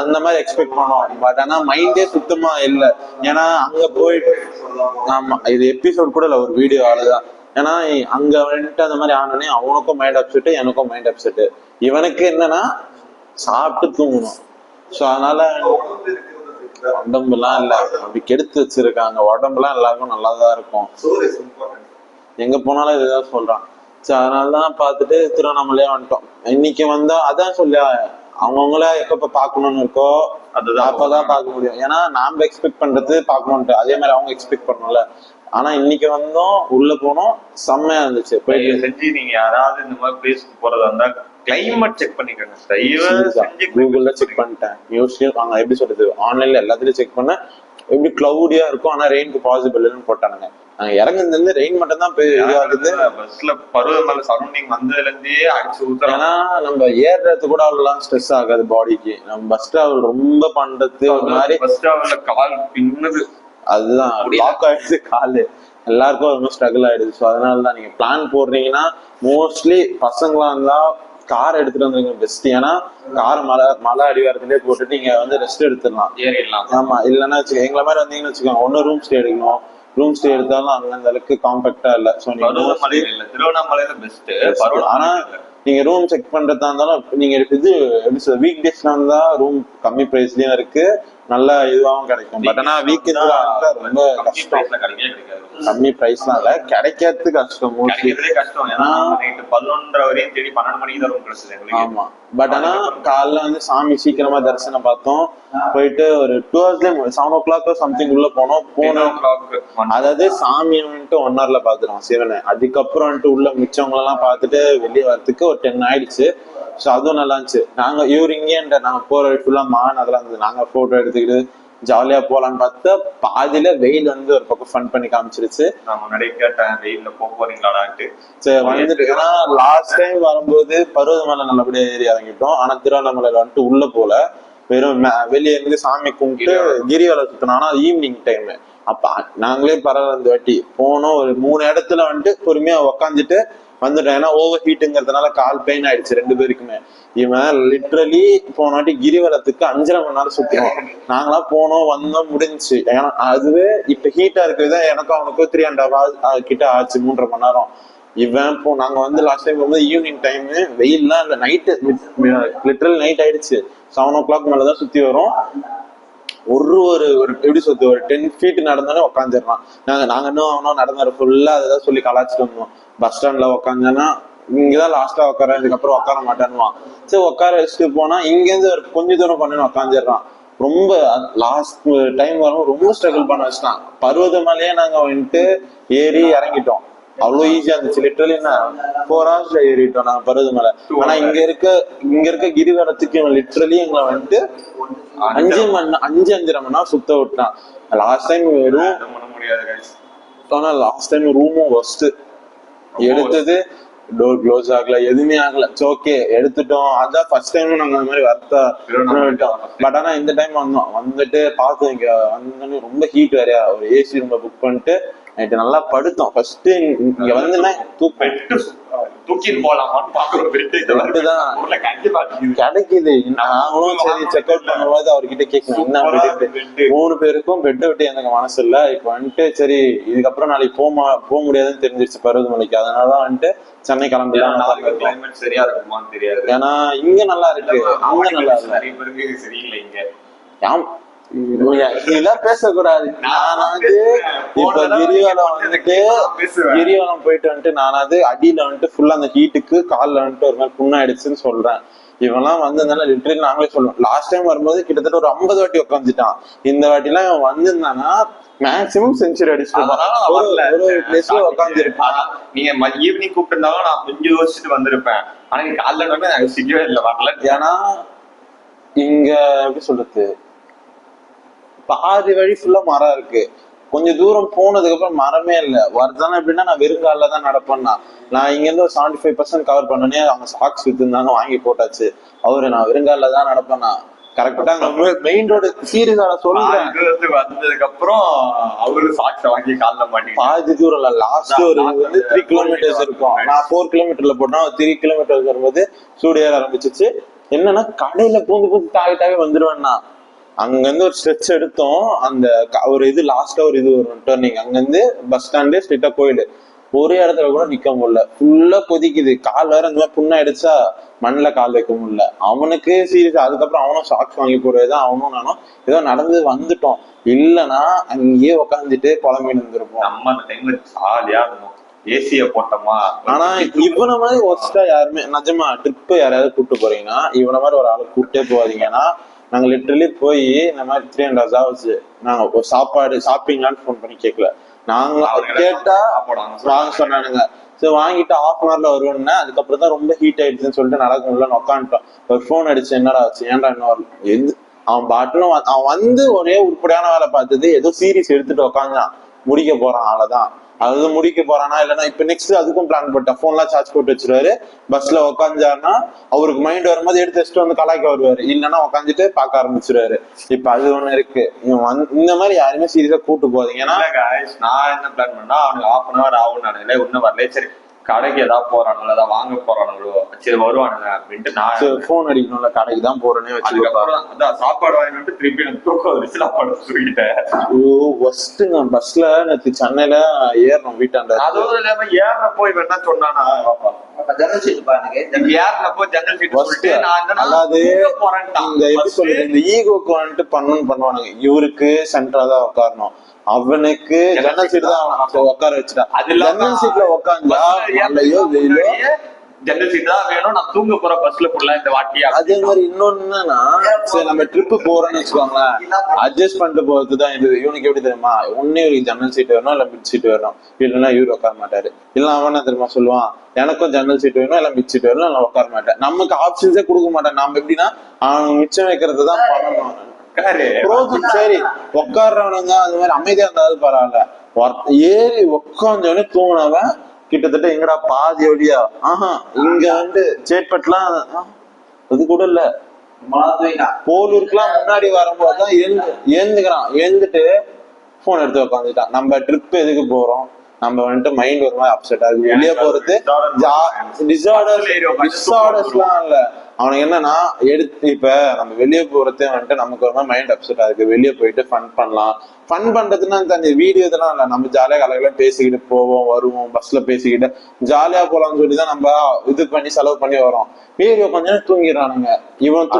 அந்த மாதிரி எக்ஸ்பெக்ட் பண்ணோம். பட் ஆனா மைண்டே சுத்தமா இல்லை. ஏன்னா அங்க போயிட்டு ஆமா இது எபிசோட் கூட இல்லை, ஒரு வீடியோ அவ்வளவுதான். ஏன்னா அங்க வந்துட்டு அந்த மாதிரி ஆனோடனே அவனுக்கும் மைண்ட் அப்செட்டு எனக்கும் மைண்ட் அப்செட்டு. இவனுக்கு என்னன்னா சாப்பிட்டு தூங்கணும். ஸோ அதனால உடம்புலாம் இல்லை அப்படி கெடுத்து வச்சிருக்காங்க. உடம்புலாம் எல்லாருக்கும் நல்லாதான் இருக்கும். எங்க போனாலும் இதுதான் சொல்றான். சரி அதனாலதான் பார்த்துட்டு திருவண்ணாமலையா வந்துட்டோம். இன்னைக்கு வந்தா அதான் சொல்ல அவங்கவுங்கள எப்ப பாக்கணும்னு இருக்கோ அதுதான் அப்பதான் பார்க்க முடியும். ஏன்னா நாம எக்ஸ்பெக்ட் பண்றது பார்க்கணும்ட்டு அதே மாதிரி அவங்க எக்ஸ்பெக்ட் பண்ணணும்ல. ஆனா இன்னைக்கு வந்தோம் உள்ள போனோம் செம்மையா இருந்துச்சு. போயிட்டு செஞ்சு நீங்க யாராவது இந்த மாதிரி பிளேஸ்க்கு போறதா இருந்தா கிளைமேட் செக் பண்ணிக்கோங்க. கூகுள்ல செக் பண்ணிட்டேன், நியூஸ்லயும் அங்க எப்படி சொல்றது ஆன்லைன்ல எல்லாத்துலயும் செக் பண்ண எப்படி கிளவுடியா இருக்கும். ஆனா ரெயினுக்கு பாசிபிள்னு போட்டானுங்க. நாங்க இறங்குனதுல இருந்து ரெயின் மட்டும் தான் போய் இதாகுது. பஸ்ல பருவமலை சரௌண்டிங் வந்ததுல இருந்தே அடிச்சு ஊத்துறோம். ஏன்னா நம்ம ஏறுறது கூட அவ்வளவு ஸ்ட்ரெஸ் ஆகாது பாடிக்கு. நம்ம பஸ் டிராவல் ரொம்ப பண்றது ஒரு மாதிரி பஸ் டிராவல்ல கால் பின்னுது. அதுதான் லாக் ஆயிடுது காலு. எல்லாருக்கும் ரொம்ப ஸ்ட்ரகிள் ஆயிடுது. ஸோ அதனாலதான் நீங்க பிளான் போடுறீங்கன்னா மோஸ்ட்லி பசங்களா இருந்தா கார் எடுத்துட்டு வந்துருங்க பெஸ்ட். ஏன்னா கார் மலை அடிவாரத்திலே போட்டுட்டு நீங்க வந்து ரெஸ்ட் எடுத்துடலாம், ஏறிடலாம். ஆமா இல்லைன்னா வச்சுக்கோங்க எங்களை மாதிரி வந்தீங்கன்னு வச்சுக்கோங்க ஒன்னும் ரூம் ஸ்டே எடுக்கணும். ரூம் ஸ்டே எடுத்தாலும் அங்க அந்த அளவுக்கு காம்பாக்டா இல்ல. ஸோ நீங்க திருவண்ணாமலையில பெஸ்ட். ஆனா நீங்க ரூம் செக் பண்றதா இருந்தாலும் நீங்க இது எப்படி சொல்ற வீக் டேஸ்ல இருந்தா ரூம் கம்மி பிரைஸ்லயும் இருக்கு, நல்ல இதுவாகவும் கிடைக்கும். பட் ஆனா வீக்கெண்ட்ல ரொம்ப கஷ்டம். கம்மி பிரைஸ்லாம் இல்ல கிடைக்கிறது கஷ்டம். கஷ்டம். ஏன்னா நைட்டு 11:30 வரையும் தேடி 12 மணிக்கு தான் ரூம் கிடைச்சது. ஆமா பட் ஆனா காலைல வந்து சாமி சீக்கிரமா தரிசனம் பார்த்தோம். போயிட்டு ஒரு 2 hours 7 o'clock சம்திங் உள்ள போனோம். அதாவது சாமியை வந்துட்டு 1 hourல பாத்துருவோம் சிவனை. அதுக்கப்புறம் வந்துட்டு உள்ள மிச்சவங்க எல்லாம் பார்த்துட்டு வெளியே வரதுக்கு ஒரு 10 ஆயிடுச்சு. ஸோ அதுவும் நல்லா இருந்துச்சு. நாங்க இங்கே நாங்க போற ஃபுல்லா மான் அதெல்லாம் இருந்தது. நாங்க போட்டோ எடுத்துக்கிட்டு ஜாலியா போலான்னு பார்த்தா பாதியில வெயில் வந்து ஒரு பக்கம் ஃபன் பண்ணி காமிச்சிருச்சு. நான் முன்னாடியே கேட்டேன் வெயில்ல போறீங்களாடான்ட்டு. சரி வந்துட்டு ஏன்னா லாஸ்ட் டைம் வரும்போது பருவதமலை நல்லபடியா ஏறி இறங்கிட்டோம். ஆனா திருவண்ணாமலையில வந்துட்டு உள்ள போல வெறும் வெளியே இருந்து சாமி கும்பிட்டு கிரிவலம் சுத்தணும். ஆனா ஈவினிங் டைம் அப்ப நாங்களே பரவாயில்ல இந்த வாட்டி போனோம். ஒரு 3 இடத்துல வந்துட்டு பொறுமையா உக்காந்துட்டு வந்துட்டோம். ஏன்னா ஓவர் ஹீட்டுங்கிறதுனால கால் பெயின் ஆயிடுச்சு 2 பேருக்குமே. இவன் லிட்ரலி போன வாட்டி கிரிவலத்துக்கு 5.5 மணி நேரம் சுத்தினோம். நாங்களா போனோம் வந்தோம் முடிஞ்சுச்சு. ஏன்னா அதுவே இப்ப ஹீட்டா இருக்கிறது எனக்கும் அவனுக்கும் 3.5 hours கிட்ட ஆச்சு, 3.5 மணி நேரம். இவன் நாங்க வந்து லாஸ்ட் டைம் போகும்போது ஈவினிங் டைம் வெயில்லாம் இல்ல, நைட்டு லிட்ரல் நைட் ஆயிடுச்சு. 7 o'clock மேலதான் சுத்தி வரும். ஒரு எப்படி சொல்றது ஒரு 10 feet நடந்தாலே உட்காந்துடலாம். நாங்க இன்னும் அவனும் நடந்தாரு ஃபுல்லா அதான் சொல்லி கலாச்சிட்டு வந்தோம். பஸ் ஸ்டாண்ட்ல உட்காந்தோன்னா இங்கதான் லாஸ்டா உட்கார, இதுக்கப்புறம் உட்கார மாட்டேன்னுவான். சரி உட்கார வச்சுட்டு போனா இங்க இருந்து ஒரு கொஞ்ச தூரம் பண்ணு உட்காந்துடுறான். ரொம்ப லாஸ்ட் டைம் வரும் ரொம்ப ஸ்ட்ரகிள் பண்ண வச்சுட்டான். பருவதமலையே நாங்க வந்துட்டு ஏறி இறங்கிட்டோம். அவ்வளவு ஈஸியா இருந்துச்சு. லிட்டரலி 4 hours ஏறிட்டோம் நாங்க பருவதமலை. ஆனா இங்க இருக்க கிரிவலத்துக்கு லிட்டரலி எங்களை வந்துட்டு 5.5 மணி நேரம் சுத்த விட்டான். லாஸ்ட் டைம் லாஸ்ட் டைம் ரூமும் ஒஸ்ட் எடுத்தது. டோர் க்ளோஸ் ஆகல, எதுவுமே ஆகல. ஓகே எடுத்துட்டோம். அதான் ஃபர்ஸ்ட் டைம் நாங்க அந்த மாதிரி விட்டோம். பட் ஆனா இந்த டைம் வந்துட்டு பார்த்தோம். இங்க வந்து ரொம்ப ஹீட் வேறையா ஒரு ஏசி ரூம் புக் பண்ணிட்டு நைட்டு நல்லா படுத்தோம். ஃபர்ஸ்ட் இங்க வந்து தூக்கிட்டு போலாமான்னு பாக்குறோம். கிடைக்குது. நாங்களும் சரி செக் அவுட் பண்ணும்போது அவர்கிட்ட கேட்கணும் என்ன பெட். 3 பேருக்கும் பெட்டை விட்டு எனக்கு மனசு இல்ல. இப்ப வந்துட்டு சரி இதுக்கப்புறம் நாளைக்கு போக முடியாதுன்னு தெரிஞ்சிருச்சு பருவதமலைக்கு. அதனாலதான் வந்துட்டு சென்னை கிளம்பிடலாம். கிளைமேட் சரியா இருக்குமான்னு தெரியாது. ஏன்னா இங்க நல்லா இருக்கு, அங்க நல்லா இருக்கு. நிறைய பேருக்கு சரியில்லை இங்க. இதெல்லாம் பேசக்கூடாது. நான் வந்து இப்ப கிரிவலம் போயிட்டு வந்துட்டு நானாவது அடியில வந்துட்டு ஃபுல்லா அந்த ஹீட்டுக்கு கால்ல வந்துட்டு ஒரு மாதிரி புண்ணாயிடுச்சுன்னு சொல்றேன். இவெல்லாம் வந்ததுனால லிட்டரலி நாங்களே சொல்லுவோம். லாஸ்ட் டைம் வரும்போது கிட்டத்தட்ட ஒரு 50 வாட்டி உட்காந்துட்டான். இந்த வாட்டி எல்லாம் இவன் வந்திருந்தானா மேக்சிமம் செஞ்சுரி அடிச்சுட்டு ஒரு பிளேஸ்ல உட்காந்து இருப்பான். நீங்க ஈவினிங் கூப்பிட்டு இருந்தாலும் நான் கொஞ்சம் யோசிச்சுட்டு வந்திருப்பேன். ஆனா நீங்க காலைல சிக்கவே இல்லை வரல. ஏன்னா இங்க எப்படி சொல்றது, பாதி வழி ஃபுல்லா மரம் இருக்கு. கொஞ்சம் தூரம் போனதுக்கு அப்புறம் மரமே இல்ல. வருதானே எப்படின்னா நான் வெறுங்கால தான் நடப்பேன்னா. நான் இங்க இருந்து ஒரு 75% கவர் பண்ணனே. அவங்க சாக்ஸ் வித்துருந்தாங்க, வாங்கி போட்டாச்சு. அவரு நான் வெறுங்கால தான் நடப்பேன்னா கரெக்டா மெயின் ரோடு சீரியஸா சொல்றேன். வந்ததுக்கு அப்புறம் அவரு சாக்ஸ் வாங்கி காலைல மாட்டி பாதி தூரம் இல்ல, லாஸ்ட் ஒரு வந்து 3 கிலோமீட்டர்ஸ் இருக்கும். நான் 4 கிலோமீட்டர்ல போட்டேன். 3 கிலோமீட்டர்ஸ் வரும்போது சூடு ஏற ஆரம்பிச்சிச்சு. என்னன்னா கடையில பூந்து தாவி வந்துடுவேன்னா. அங்க இருந்து ஒரு ஸ்ட்ரெச் எடுத்தோம். அந்த ஒரு இது லாஸ்டா ஒரு இது ஒரு டர்னிங். அங்க இருந்து பஸ் ஸ்டாண்டு ஸ்ட்ரெயிட்டா கோயிலு. ஒரே இடத்துல கூட நிக்க முடியல. ஃபுல்லா கொதிக்குது. கால் வேற இந்த மாதிரி புண்ணாயிடுச்சா மண்ணில கால் வைக்க முடியல. அவனுக்கு சீரியஸ். அதுக்கப்புறம் அவனும் சாக்ஸ் வாங்கி போடுறதுதான். அவனும் நானும் ஏதோ நடந்து வந்துட்டோம். இல்லைன்னா அங்கேயே உக்காந்துட்டு குழம்பின்னு இருந்திருப்போம். நம்ம அந்த டைம்ல ஜாலியா இருந்தோம். ஏசிய போட்டோமா. ஆனா இவனை மாதிரி ஒஸ்டா யாருமே நிஜமா ட்ரிப் யாராவது கூப்பிட்டு போறீங்கன்னா இவனை மாதிரி ஒரு ஆளை கூப்பிட்டே போவாதீங்கன்னா. நாங்க லிட்டரலி போய் இந்த மாதிரி 300 hours ஆச்சு. நாங்க சாப்பாடு ஷாப்பிங்லான்னு போன் பண்ணி கேட்கல. நாங்க கேட்டா வாங்க சொன்னானுங்க. சரி வாங்கிட்டு 1/2 hourல வருவேன்னா. அதுக்கப்புறம் தான் ரொம்ப ஹீட் ஆயிடுச்சுன்னு சொல்லிட்டு நடக்க முடியலன்னு உட்காந்துட்டோம். ஒரு போன் அடிச்சு என்னடா ஆச்சு, ஏன்டா இன்னும் வரல. அவன் பாட்டுன்னு அவன் வந்து ஒரே உருப்படியான வேலை பார்த்தது ஏதோ சீரீஸ் எடுத்துட்டு உட்காந்தான். முடிக்க போறான் ஆளதான். அதாவது முடிக்க போறானா இல்லைன்னா இப்ப நெக்ஸ்ட் அதுக்கும் பிளான் போட்டேன். போன்லாம் சார்ஜ் போட்டு வச்சிருவாரு. பஸ்ல உட்காந்துருன்னா அவருக்கு மைண்ட் வரும்போது எடுத்து வச்சுட்டு வந்து கலாய்க்க வருவாரு. இல்லைன்னா உட்காந்துட்டு பார்க்க ஆரம்பிச்சிருவாரு. இப்ப அது ஒண்ணு இருக்கு. இந்த மாதிரி யாருமே சீரியஸா கூட்டு போதீங்க. ஏன்னா நான் என்ன பிளான் பண்ணா அவனுக்கு 1/2 hour ஆகும் நினைக்கல. இன்னும் வரல. சரி கடைக்கு ஏதாவது போறானுங்களோ ஏதாவது வாங்க போறானுங்களோ சரி வருவானுங்க அப்படின்ட்டு நான் போன் அடிக்கணும்ல. கடைக்கு தான் போறேன்னே வச்சுக்கோங்க. சாப்பாடு வாங்கிட்டு திருப்பி தூக்கம் வந்துச்சு. சாப்பாடு சொல்லிட்டேன். பஸ்ல நேற்று சென்னையில ஏறணும் வீட்டாண்ட. அதுவும் இல்லாம ஏறப்போ இவன் என்ன சொன்னானா ஜன்னல் சீட் பாருங்க. ஏறப்போ ஜன்னல் சீட் சொல்லிட்டு நான் அதாவது இந்த எப்படி சொல்றது, இந்த ஈகோக்கு வந்துட்டு பண்ணுவானுங்க. இவருக்கு சென்டரா தான் உட்காரணும், அவனுக்கு ஜன்னல் சீட் தான் உட்கார வச்சுட்டான். ஜன்னல் சீட்ல உட்காந்தா மழையோ வெயிலோ ஜன்னல் சீட் தான் வேணும். நான் தூங்க போற பஸ்ல போடலாம் இந்த வாட்டி. அதே மாதிரி இன்னொன்னு என்னன்னா, சரி நம்ம ட்ரிப்பு போறோம்னு வச்சுக்கோங்களேன், அட்ஜஸ்ட் பண்ணிட்டு போறதுதான் இது. இவனுக்கு எப்படி தெரியுமா, ஒன்னே இவருக்கு ஜன்னல் சீட் வேணும் இல்ல மிட் சீட் வேணும். இல்லைன்னா இவரு உட்கார மாட்டாரு. இல்ல அவன் தெரியுமா சொல்லுவான், எனக்கும் ஜன்னல் சீட் வேணும் இல்ல மிட் சீட் வேணும், நான் உட்கார மாட்டேன். நமக்கு ஆப்ஷன்ஸே கொடுக்க மாட்டேன். நாம எப்படின்னா அவன் மிச்சம் வைக்கிறது தான் பண்ணணும். சரி உட்காடுறவனுங்க அது மாதிரி அமைதியா இருந்தாலும் பரவாயில்ல. ஏறி உட்காந்தவனே தூங்கினவன் கிட்டத்தட்ட எங்கடா பாதி வழியா இங்க வந்து சேட்பட்லாம் அது கூட இல்ல, போலூருக்குலாம் முன்னாடி வரும்போதுதான் எழுந்துக்கிறான். எழுந்துட்டு போன் எடுத்து உட்காந்துட்டான். நம்ம ட்ரிப் எதுக்கு போறோம், நம்ம வந்துட்டு மைண்ட் ஒரு மாதிரி அப்செட் ஆகுது. வெளியே போறது டிஸார்டர்ஸ்லாம் இல்ல, அவனுக்கு என்னன்னா எடுத்து இப்ப நம்ம வெளியே போறதே வந்துட்டு நமக்கு ஒரு மாதிரி மைண்ட் அப்செட் ஆகுது. வெளியே போயிட்டு ஃபன் பண்ணலாம். ஃபன் பண்றதுன்னா அந்த வீடியோ இதெல்லாம் இல்ல, நம்ம ஜாலியா கலகலாம் பேசிக்கிட்டு போவோம் வருவோம். பஸ்ல பேசிக்கிட்டு ஜாலியா போலாம்னு சொல்லிதான் நம்ம இது பண்ணி செலவு பண்ணி வரோம். ஏறி உட்காந்து தூங்கிடுறானுங்க. இவன்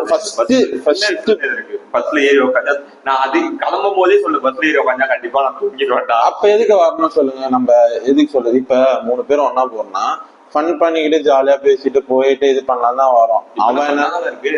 பஸ்ல ஏறி உட்காந்து நான் அது கிளம்பும் போதே சொல்லு, பஸ்ல ஏறி உட்காந்தா கண்டிப்பா நான் தூங்கிடுவேன். அப்ப எதுக்கு வரணும்னு சொல்லுங்க. நம்ம எதுக்கு சொல்றது, இப்ப 3 பேரும் ஒன்னா போறோம்னா ஃபன் பண்ணிக்கிட்டு ஜாலியா பேசிட்டு போயிட்டு இது பண்ணலாம் தான் வரும். அவன் என்ன இருக்கு,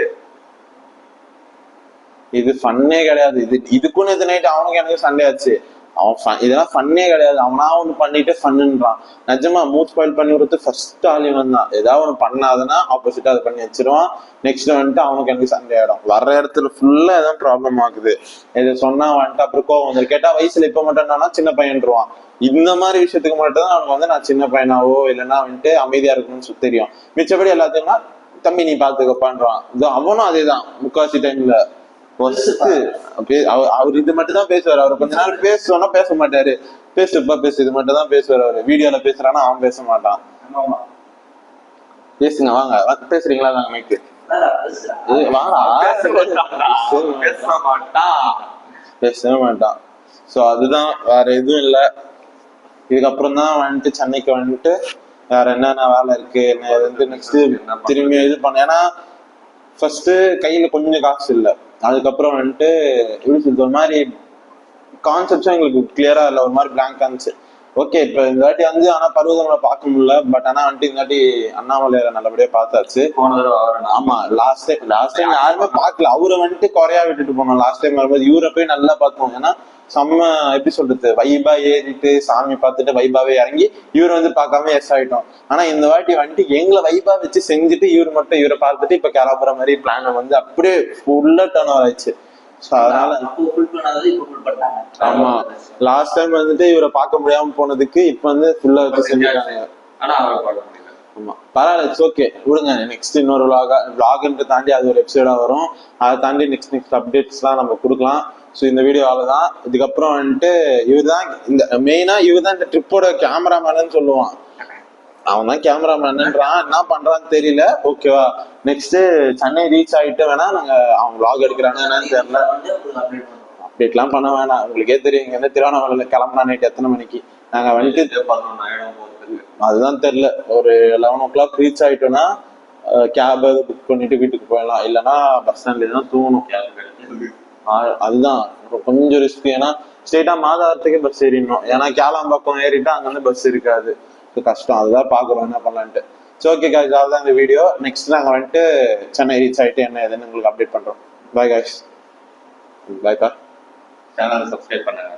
இது ஃபன்னே கிடையாது. இதுக்குன்னு இது நைட்டு அவனுக்கு எனக்கு சண்டே ஆச்சு. அவன் இதெல்லாம் ஃபன்னே கிடையாது. அவனா ஒண்ணு பண்ணிட்டு ஃபன்னுன்றான். நிஜமா மூட் ஸ்பாயில் பண்ணி விடுறது ஃபர்ஸ்ட் ஆலிவன் தான். ஏதாவது ஒண்ணு பண்ணாதுன்னா ஆப்போசிட்டா அதை பண்ணி வச்சிருவான். நெக்ஸ்ட் வந்துட்டு அவனுக்கு எனக்கு சண்டே ஆயிடும். வர்ற இடத்துல ஃபுல்லா ஏதாவது ப்ராப்ளம் ஆகுது. இதை சொன்னா வந்துட்டு அப்புறம் கோவம் வந்து கேட்டா வயசுல இப்ப மட்டும்னா சின்ன பையன்ருவான். இந்த மாதிரி விஷயத்துக்கு மட்டும் தான் அவனுக்கு வந்து நான் சின்ன பையனாவோ இல்லைன்னா வந்துட்டு அமைதியா இருக்கணும்னு தெரியும். மிச்சப்படி எல்லாத்தையும்னா தம்பி நீ பாத்துக்கப்பான்றான். அவனும் அதேதான் முக்காசி டைம்ல அவர் இது மட்டும் தான் பேசுவார். அவர் கொஞ்ச நாள் பேசுவோம்னா பேச மாட்டாரு. பேசுப்பா பேசு, இது மட்டும் தான் பேசுவார். அவரு வீடியோல பேசுறானா அவன் பேச மாட்டான். பேசுங்க வாங்க, பேசுறீங்களா? நாங்க மைக்கு பேசவே மாட்டான். சோ அதுதான், வேற எதுவும் இல்லை. இதுக்கப்புறம் தான் வந்துட்டு சென்னைக்கு வந்துட்டு வேற என்னென்ன வேலை இருக்கு என்ன வந்து நெக்ஸ்ட் திரும்பி இது பண்ண. ஏன்னா ஃபர்ஸ்ட் கையில கொஞ்சம் காசு இல்லை. அதுக்கப்புறம் வந்துட்டு எப்படி சொல்றது, ஒரு மாதிரி கான்செப்ட்ஸும் எங்களுக்கு கிளியரா இல்லை, ஒரு மாதிரி பிளாங்க் ஆச்சு. ஓகே இப்ப இந்த வாட்டி வந்து ஆனா பருவதமலை பார்க்க முடியல. பட் ஆனா வந்துட்டு இந்த வாட்டி அண்ணாமலையார நல்லபடியா பார்த்தாச்சு. ஆமா லாஸ்ட் டைம் யாருமே பார்க்கல. அவரை வந்துட்டு குறையா விட்டுட்டு போனோம். லாஸ்ட் டைம் வரும்போது இவரை போய் நல்லா பார்த்தோம். ஏன்னா செம்ம எப்படி சொல்றது, வைபா ஏறிட்டு சாமி பார்த்துட்டு வைபாவே இறங்கி இவர் வந்து பார்க்காம எஸ் ஆயிட்டோம். ஆனா இந்த வாட்டி வந்துட்டு எங்களை வைபா வச்சு செஞ்சுட்டு இவர் மட்டும் இவரை பார்த்துட்டு இப்ப கிளம்புற மாதிரி பிளான் வந்து அப்படியே ஃபுல்லா டர்ன் ஓவர் ஆயிடுச்சு. அதனால ஆமா லாஸ்ட் டைம் வந்துட்டு இவரை பார்க்க முடியாம போனதுக்கு இப்ப வந்து ஃபுல்லா வச்சு செஞ்சுட்டாங்க. ஆமா பரவாயில்ல, இட்ஸ் ஓகே விடுங்க. நெக்ஸ்ட் இன்னொரு விளாக்ன்ட்டு தாண்டி அது ஒரு எபிசோடா வரும். அதை தாண்டி நெக்ஸ்ட் அப்டேட்ஸ் எல்லாம் நம்ம கொடுக்கலாம். ஸோ இந்த வீடியோவால தான். இதுக்கப்புறம் வந்துட்டு இவர் தான் இந்த மெயினா இவர் தான் இந்த ட்ரிப்போட கேமராமேனு சொல்லுவான். அவன் தான் கேமராமேன்ன்றான், என்ன பண்றான்னு தெரியல. ஓகேவா, நெக்ஸ்ட் சென்னை ரீச் ஆயிட்டு வேணா நாங்க அவன் விளாக் எடுக்கிறான்னு என்னன்னு தெரியல. அப்டேட்லாம் பண்ண வேணாம், உங்களுக்கே தெரியும். இங்க இருந்து திருவண்ணாமலையில கிளம்புனா நைட் எத்தனை மணிக்கு நாங்க வந்துட்டு அதுதான் தெரியல. ஒரு 11 o'clock ரீச் ஆயிட்டோம்னா கேப் புக் பண்ணிட்டு வீட்டுக்கு போயிடலாம். இல்லைன்னா பஸ் ஸ்டாண்ட்ல தான் தூங்கணும். அதுதான் கொஞ்சம் ரிஸ்க். ஏன்னா ஸ்ட்ரெயிட்டா மாதாவரத்துக்கே பஸ் ஏறிடணும். ஏன்னா கேளாம்பாக்கம் ஏறிட்டா அங்க இருந்து பஸ் இருக்காது. கஷ்டம். அதுதான் பாக்குறோம் என்ன பண்ணலான்ட்டு. சரி ஓகே காய்ஸ், அதுதான் இந்த வீடியோ. நெக்ஸ்ட் நாங்க வந்துட்டு சென்னை ரீச் ஆயிட்டு என்ன ஏதுன்னு உங்களுக்கு அப்டேட் பண்றோம். Bye guys. பாய்க்கா. சேனல் சப்ஸ்கிரைப் பண்ணுங்க.